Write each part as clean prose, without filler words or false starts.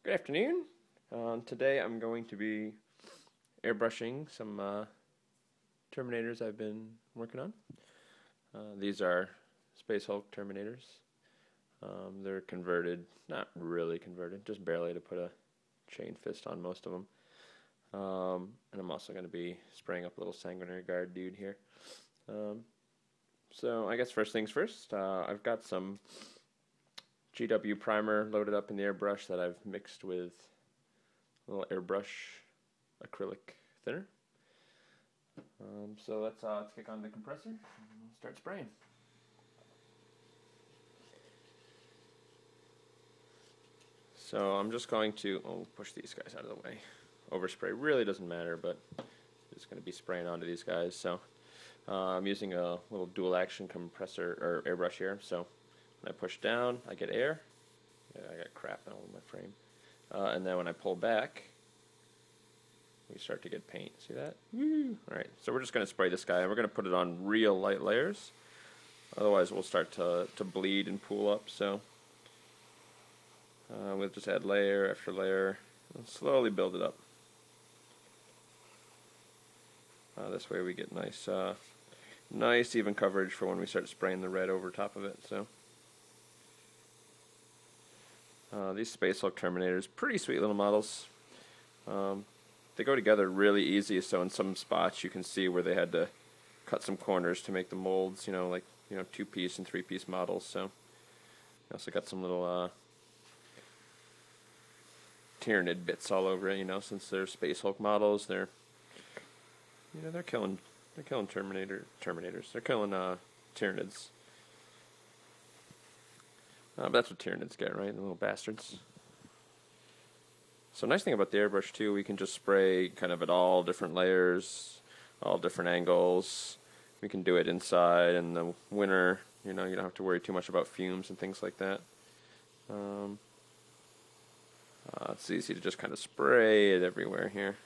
Good afternoon. Today I'm going to be airbrushing some Terminators I've been working on. These are Space Hulk Terminators. They're converted, not really converted, just barely to put a chain fist on most of them. And I'm also going to be spraying up a little sanguinary guard dude here. So I guess first things first, I've got some GW primer loaded up in the airbrush that I've mixed with a little airbrush acrylic thinner. So let's kick on the compressor and we'll start spraying. So I'm just going to push these guys out of the way. Overspray really doesn't matter, but I'm just going to be spraying onto these guys. So I'm using a little dual action compressor or airbrush here. So when I push down, I get air. Yeah, I got crap all over my frame. And then when I pull back, we start to get paint. See that? Woo! Alright, so we're just going to spray this guy, and we're going to put it on real light layers. Otherwise we'll start to bleed and pool up. So we'll just add layer after layer and slowly build it up. This way we get nice even coverage for when we start spraying the red over top of it. So these Space Hulk Terminators, pretty sweet little models. They go together really easy, so in some spots you can see where they had to cut some corners to make the molds, like 2-piece and 3-piece models. So I also got some little Tyranid bits all over it, since they're Space Hulk models. They're killing Terminators. They're killing Tyranids. But that's what Tyranids get, right? The little bastards. So nice thing about the airbrush too, we can just spray kind of at all different layers, all different angles. We can do it inside in the winter. You don't have to worry too much about fumes and things like that. It's easy to just kind of spray it everywhere here.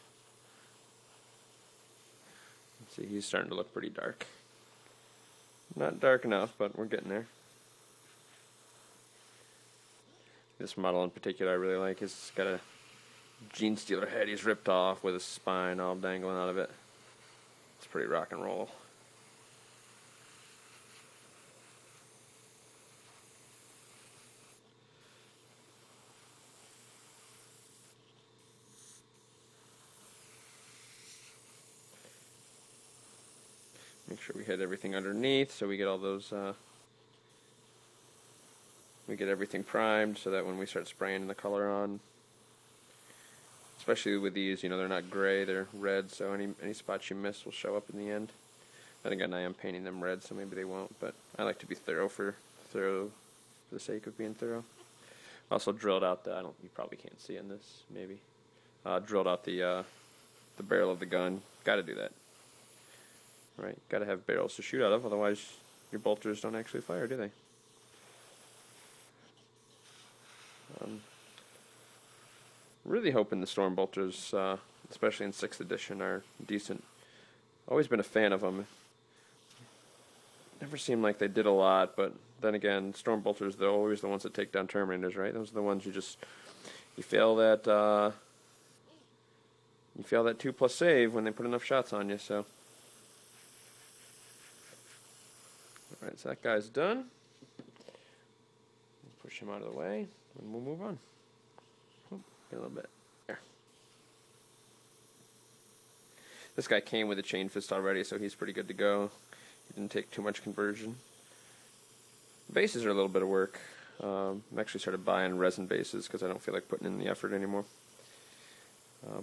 Let's see, he's starting to look pretty dark. Not dark enough, but we're getting there. This model in particular I really like. It's got a Gene Stealer head he's ripped off with his spine all dangling out of it. It's pretty rock and roll. Make sure we hit everything underneath so we get all those we get everything primed so that when we start spraying the color on, especially with these, they're not gray, they're red, so any spots you miss will show up in the end. Then again, I am painting them red, so maybe they won't, but I like to be thorough for the sake of being thorough. Also drilled out you probably can't see in this, maybe. Drilled out the barrel of the gun. Got to do that. Right, got to have barrels to shoot out of, otherwise your bolters don't actually fire, do they? Really hoping the Storm bolters, especially in 6th edition, are decent. Always been a fan of them. Never seemed like they did a lot, but then again, Storm bolters, they're always the ones that take down Terminators, right? Those are the ones you fail that 2+ save when they put enough shots on you. So, all right, so that guy's done. Push him out of the way, and we'll move on. Get a little bit there. This guy came with a chain fist already, so he's pretty good to go. He didn't take too much conversion. Bases are a little bit of work. I'm actually started buying resin bases because I don't feel like putting in the effort anymore.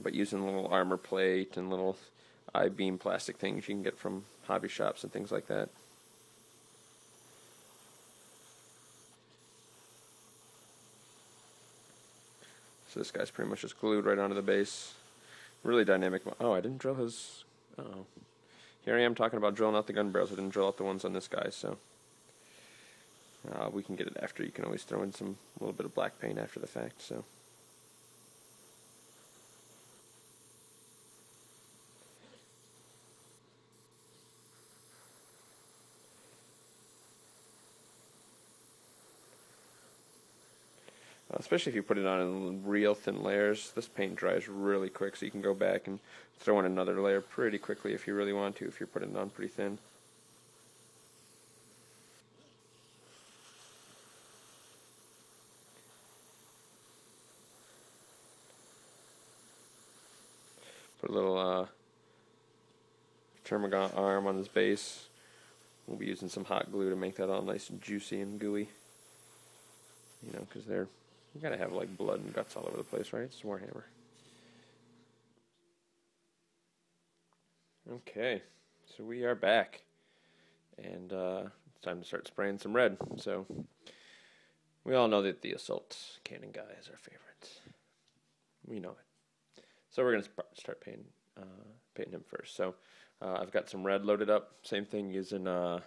But using a little armor plate and little I-beam plastic things you can get from hobby shops and things like that. So this guy's pretty much just glued right onto the base. Really dynamic. Oh, I didn't drill his... Uh-oh. Here I am talking about drilling out the gun barrels. I didn't drill out the ones on this guy, so... we can get it after. You can always throw in a little bit of black paint after the fact, so... especially if you put it on in real thin layers. This paint dries really quick, so you can go back and throw in another layer pretty quickly if you really want to, if you're putting it on pretty thin. Put a little Termagant arm on this base. We'll be using some hot glue to make that all nice and juicy and gooey. You know, because you gotta have like blood and guts all over the place, right? It's Warhammer. Okay, so we are back, and it's time to start spraying some red. So we all know that the assault cannon guy is our favorite. We know it. So we're gonna start painting him first. So I've got some red loaded up. Same thing, using blood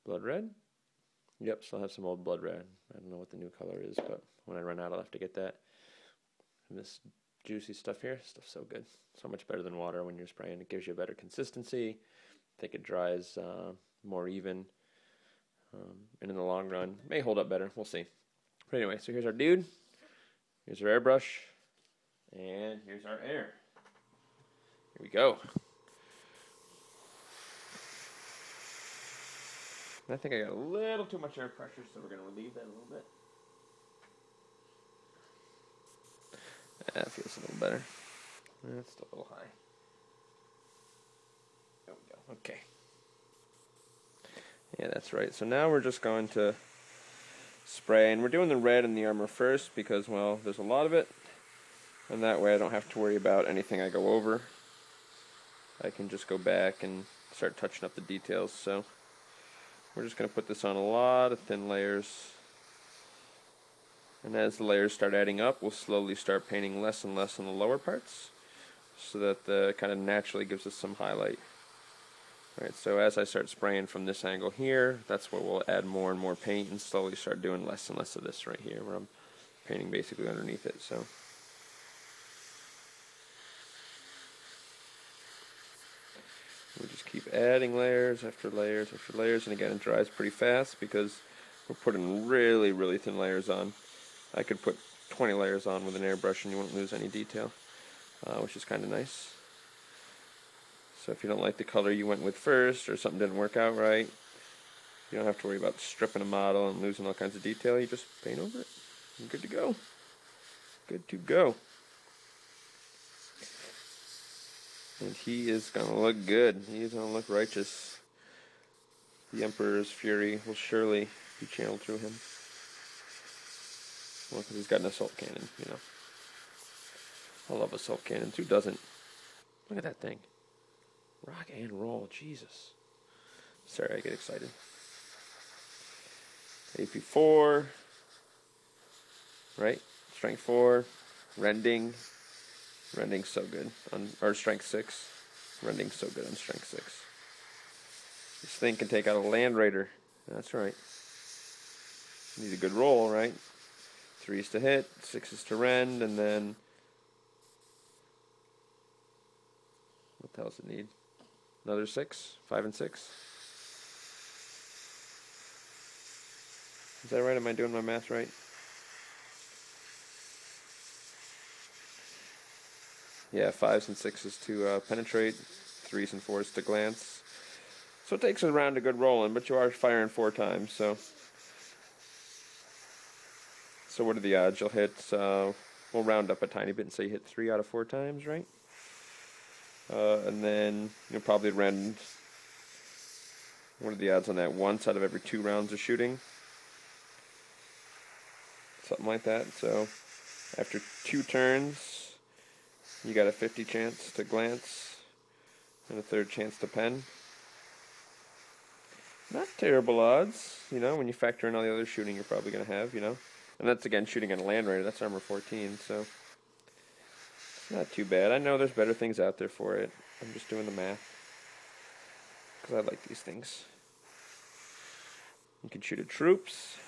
red. Yep, still have some old blood red. I don't know what the new color is, but when I run out, I'll have to get that. And this juicy stuff here, stuff's so good. So much better than water when you're spraying. It gives you a better consistency. I think it dries more even. And in the long run, may hold up better. We'll see. But anyway, so here's our dude. Here's our airbrush. And here's our air. Here we go. I think I got a little too much air pressure, so we're going to relieve that a little bit. That feels a little better. That's still a little high. There we go. Okay. Yeah, that's right. So now we're just going to spray, and we're doing the red in the armor first because, well, there's a lot of it, and that way I don't have to worry about anything I go over. I can just go back and start touching up the details. So we're just going to put this on a lot of thin layers. And as the layers start adding up, we'll slowly start painting less and less on the lower parts so that the kind of naturally gives us some highlight. Right, so as I start spraying from this angle here, that's where we'll add more and more paint and slowly start doing less and less of this right here where I'm painting basically underneath it. So we just keep adding layers after layers after layers, and again it dries pretty fast because we're putting really, really thin layers on. I could put 20 layers on with an airbrush and you won't lose any detail, which is kind of nice. So if you don't like the color you went with first, or something didn't work out right, you don't have to worry about stripping a model and losing all kinds of detail. You just paint over it. You're good to go. Good to go. And he is going to look good. He is going to look righteous. The Emperor's fury will surely be channeled through him. Well, because he's got an assault cannon, you know. I love assault cannons. Who doesn't? Look at that thing. Rock and roll. Jesus. Sorry, I get excited. AP4. Right? Strength 4. Rending. Rending's so good. Or Strength 6. Rending's so good on Strength 6. This thing can take out a Land Raider. That's right. Need a good roll, right? 3's to hit, 6's to rend, and then what the hell does it need? Another 6? 5 and 6? Is that right? Am I doing my math right? Yeah, 5s and 6s to penetrate, 3s and 4s to glance. So it takes a round of good rolling, but you are firing 4 times, so what are the odds you'll hit? We'll round up a tiny bit and say you hit 3 out of 4 times, right? And then you'll probably rend, what are the odds on that? Once out of every 2 rounds of shooting. Something like that. So after 2 turns, you got a 50 chance to glance and a 3rd chance to pen. Not terrible odds, you know, when you factor in all the other shooting you're probably going to have, you know. And that's, again, shooting on a Land Raider. That's armor 14, so not too bad. I know there's better things out there for it. I'm just doing the math because I like these things. You can shoot at troops.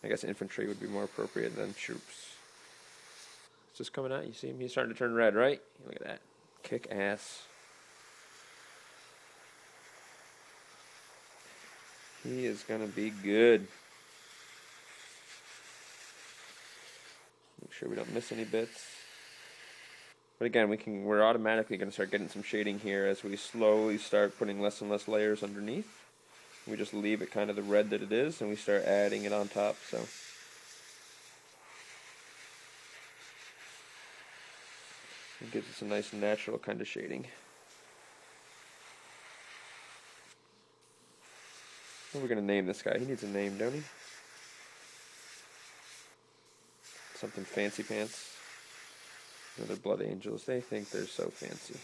I guess infantry would be more appropriate than troops. It's just coming out. You see him? He's starting to turn red, right? Look at that. Kick ass. He is going to be good. sure we don't miss any bits. But again, we're automatically going to start getting some shading here as we slowly start putting less and less layers underneath. We just leave it kind of the red that it is, and we start adding it on top. So it gives us a nice natural kind of shading. What are we going to name this guy? He needs a name, don't he? Something fancy pants. They're blood angels. They think they're so fancy.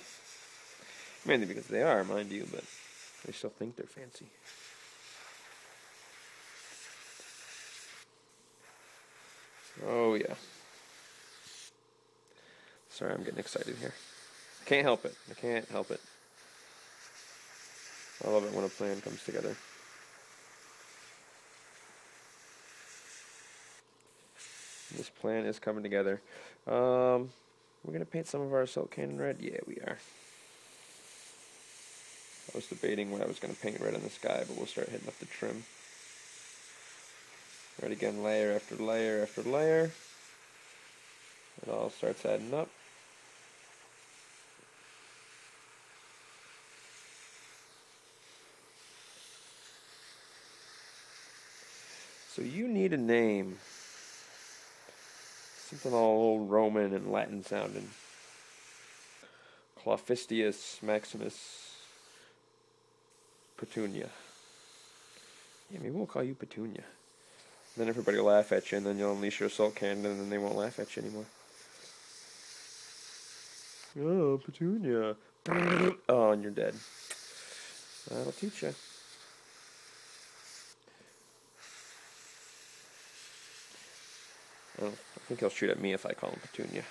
Mainly because they are, mind you, but they still think they're fancy. Oh, yeah. Sorry, I'm getting excited here. Can't help it. I can't help it. I love it when a plan comes together. This plan is coming together. We're going to paint some of our Silk Cannon red? Yeah, we are. I was debating what I was going to paint red on the sky, but we'll start hitting up the trim. Right again, layer after layer after layer. It all starts adding up. So you need a name. Something all old Roman and Latin sounding. Clophistius Maximus Petunia. Yeah, maybe we'll call you Petunia. Then everybody will laugh at you, and then you'll unleash your assault cannon, and then they won't laugh at you anymore. Oh, Petunia. Oh, and you're dead. That'll teach you. Oh, I think he'll shoot at me if I call him Petunia.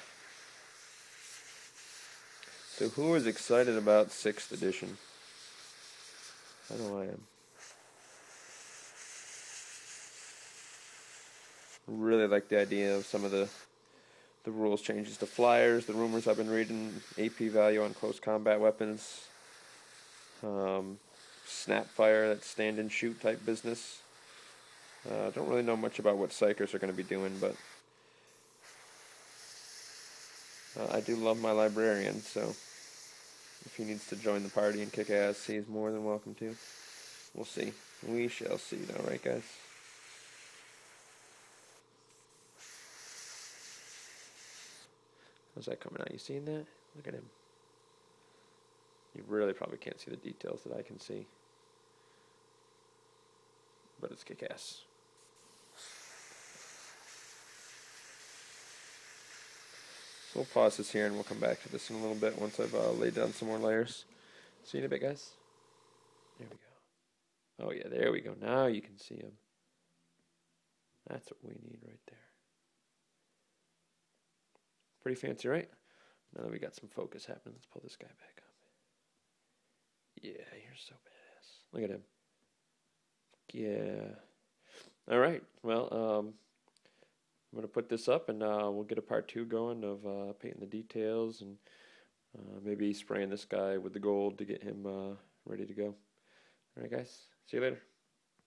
So who is excited about 6th edition? I know I am. Really like the idea of some of the rules changes to flyers, the rumors I've been reading, AP value on close combat weapons, snap fire, that stand and shoot type business. Don't really know much about what psychers are going to be doing, but I do love my librarian, so if he needs to join the party and kick ass, he's more than welcome to. We'll see. We shall see, though, right, guys? How's that coming out? You seeing that? Look at him. You really probably can't see the details that I can see. But it's kick-ass. So we'll pause this here and we'll come back to this in a little bit once I've laid down some more layers. See you in a bit, guys. There we go. Oh yeah, there we go. Now you can see him. That's what we need right there. Pretty fancy, right? Now that we got some focus happening, let's pull this guy back up. Yeah, you're so badass. Look at him. Yeah. All right. Well, I'm going to put this up, and we'll get a part 2 going of painting the details and maybe spraying this guy with the gold to get him ready to go. All right, guys. See you later.